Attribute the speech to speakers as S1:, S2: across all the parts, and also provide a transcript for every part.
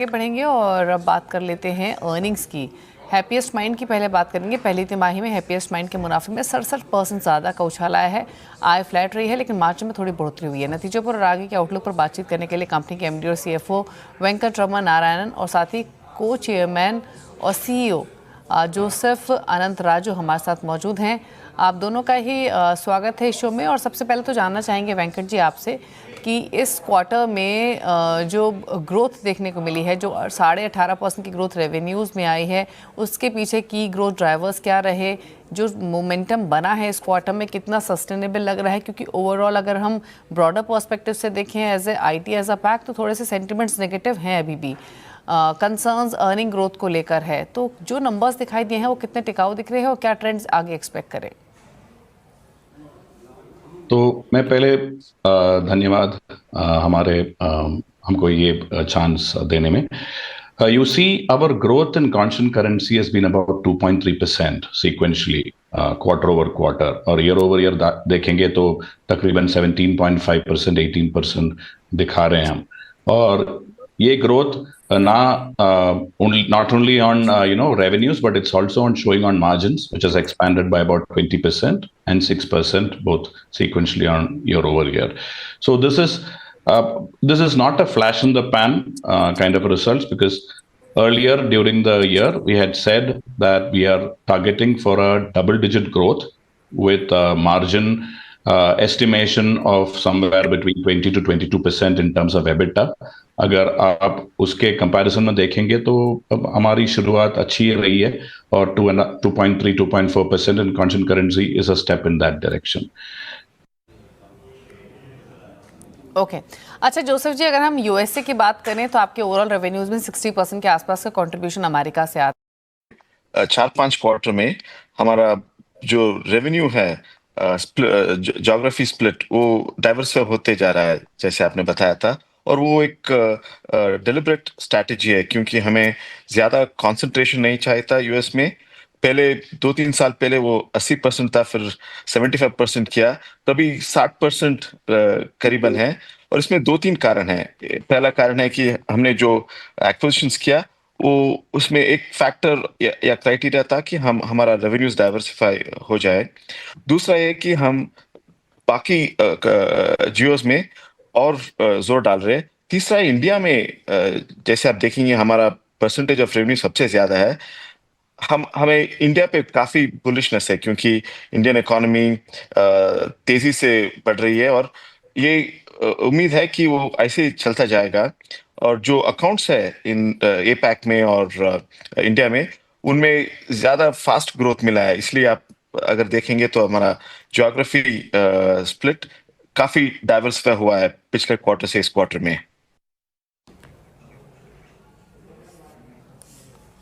S1: आगे बढ़ेंगे और अब बात कर लेते हैं अर्निंग्स की। हैप्पीएस्ट माइंड की पहले बात करेंगे। पहली तिमाही में हैप्पीएस्ट माइंड के मुनाफे में 67% ज़्यादा का उछाल आया है। आय फ्लैट रही है लेकिन मार्जिन में थोड़ी बढ़ोतरी हुई है। नतीजों पर और आगे के आउटलुक पर बातचीत करने के लिए कंपनी के एमडी और सीएफओ वेंकट नारायणन और साथ ही को चेयरमैन और सीईओ जोसेफ अनंत राजू हमारे साथ मौजूद हैं। आप दोनों का ही स्वागत है इस शो में। और सबसे पहले तो जानना चाहेंगे वेंकट जी आपसे कि इस क्वार्टर में जो ग्रोथ देखने को मिली है, जो 18.5% की ग्रोथ रेवेन्यूज़ में आई है, उसके पीछे की ग्रोथ ड्राइवर्स क्या रहे? जो मोमेंटम बना है इस क्वार्टर में कितना सस्टेनेबल लग रहा है? क्योंकि ओवरऑल अगर हम ब्रॉडर पर्सपेक्टिव से देखें as a IT as a pack तो थोड़े से सेंटिमेंट्स नेगेटिव हैं अभी भी। कंसर्न्स अर्निंग ग्रोथ को लेकर है, तो जो नंबर्स दिखाई दिए हैं वो कितने टिकाऊ दिख रहे हैं और क्या ट्रेंड्स आगे एक्सपेक्ट करें?
S2: तो मैं पहले धन्यवाद हमारे हमको ये चांस देने में। You see, our growth in constant currency has been about 2.3% sequentially, quarter over quarter, और year over year देखेंगे तो तकरीबन 17.5%, 18% दिखा रहे हैं हम। और ये growth not only on revenues, but it's also on showing on margins, which has expanded by about 20% and 6% both sequentially on year over year. So this is not a flash in the pan kind of results, because earlier during the year we had said that we are targeting for a double-digit growth with a margin estimation of somewhere between 20 to 22% in terms of EBITDA. अगर आप उसके comparison में देखेंगे तो हमारी शुरुआत अच्छी रही है, और 2.3 2.4% in constant currency is a step in that direction.
S1: Okay अच्छा जोसेफ जी, अगर हम यूएसए की बात करें तो आपके ओवरऑल रेवेन्यूज में 60% के आसपास का कंट्रीब्यूशन अमेरिका से आता है।
S3: 4-5 क्वार्टर में हमारा जो रेवेन्यू है ज्योग्राफी स्प्लिट वो डाइवर्सिफाई होते जा रहा है, जैसे आपने बताया था। और वो एक डिलिबरेट स्ट्रैटेजी है, क्योंकि हमें ज्यादा कंसंट्रेशन नहीं चाहिए था यूएस में। पहले 2-3 साल पहले वो 80% था, फिर 75% किया, तभी 60% करीबन है। और इसमें 2-3 कारण है। पहला कारण है कि हमने जो एक्विजिशंस किया वो उसमें एक फैक्टर या क्राइटेरिया था कि हमारा रेवेन्यूज डाइवर्सिफाई हो जाए। दूसरा ये कि हम बाकी जियोस में और जोर डाल रहे। तीसरा इंडिया में जैसे आप देखेंगे हमारा परसेंटेज ऑफ रेवेन्यू सबसे ज्यादा है। हमें इंडिया पे काफी बुलिशनेस है, क्योंकि इंडियन इकोनॉमी तेजी से बढ़ रही है, और ये उम्मीद है कि वो ऐसे ही चलता जाएगा। और जो अकाउंट्स है इन एपैक में और इंडिया में, उनमें ज्यादा फास्ट ग्रोथ मिला है। इसलिए आप अगर देखेंगे तो हमारा ज्योग्राफी स्प्लिट काफी डाइवर्सिफाई हुआ है पिछले क्वार्टर से इस क्वार्टर में।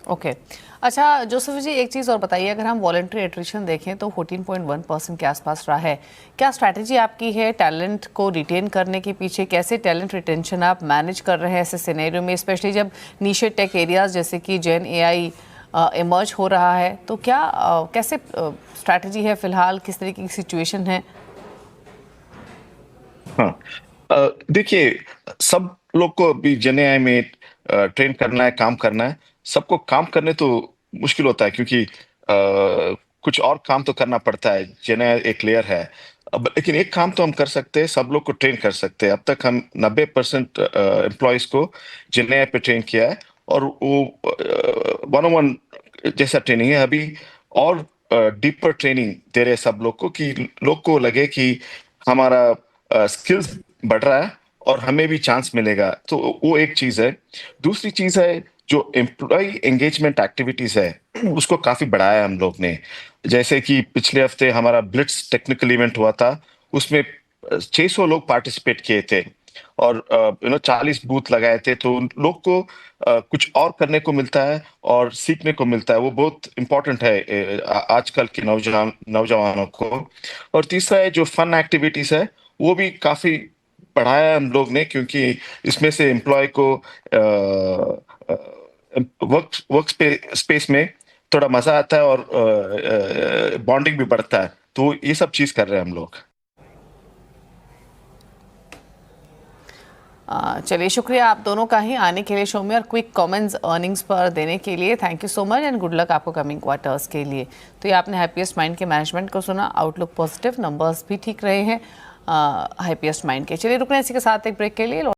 S1: ओके अच्छा जोसेफ जी, एक चीज़ और बताइए, अगर हम वॉलंटरी एट्रिशन देखें तो 14.1% के आसपास रहा है। क्या स्ट्रैटेजी आपकी है टैलेंट को रिटेन करने के पीछे? कैसे टैलेंट रिटेंशन आप मैनेज कर रहे हैं ऐसे सिनेरियो में, स्पेशली जब नीशे टेक एरियाज जैसे कि जेन एआई इमर्ज हो रहा है? तो क्या कैसे स्ट्रैटेजी है फिलहाल, किस तरीके की सिचुएशन है?
S3: हाँ, देखिए, सब लोग को अभी जेन एआई में ट्रेन करना है, काम करना है। सबको काम करने तो मुश्किल होता है, क्योंकि कुछ और काम तो करना पड़ता है। जेन एआई एक लेयर है। अब लेकिन एक काम तो हम कर सकते हैं, सब लोग को ट्रेन कर सकते हैं। अब तक हम 90% एम्प्लॉयज को जेन एआई पे ट्रेन किया है, और वो 1-on-1 जैसा ट्रेनिंग है अभी। और डीपर ट्रेनिंग दे रहे हैं सब लोग को, कि लोग को लगे कि हमारा स्किल्स बढ़ रहा है और हमें भी चांस मिलेगा। तो वो एक चीज है। दूसरी चीज है, जो एम्प्लॉय एंगेजमेंट एक्टिविटीज है उसको काफी बढ़ाया है हम लोग ने। जैसे कि पिछले हफ्ते हमारा ब्लिट्स टेक्निकल इवेंट हुआ था, उसमें 600 लोग पार्टिसिपेट किए थे, और 40 बूथ लगाए थे। तो उन लोग को कुछ और करने को मिलता है और सीखने को मिलता है। वो बहुत इंपॉर्टेंट है आजकल के नौजवानों को। और तीसरा है, जो फन एक्टिविटीज है वो भी काफी बढ़ाया है हम लोग ने, क्योंकि इसमें से एम्प्लॉय को वर्क स्पेस में थोड़ा मजा आता है, और बॉन्डिंग भी बढ़ता है। तो ये सब चीज कर रहे हैं हम लोग।
S1: चलिए, शुक्रिया आप दोनों का ही आने के लिए शो में और क्विक कमेंट्स अर्निंग्स पर देने के लिए। Thank you so much and good luck आपको कमिंग क्वार्टर्स के लिए। तो ये आपने हैप्पीएस्ट माइंड के मैनेजमेंट को सुना, आउटलुक पॉजिटिव, नंबर्स भी ठीक रहे हैं हैप्पीएस्ट माइंड के। चलिए रुकने इसी के साथ एक ब्रेक के लिए।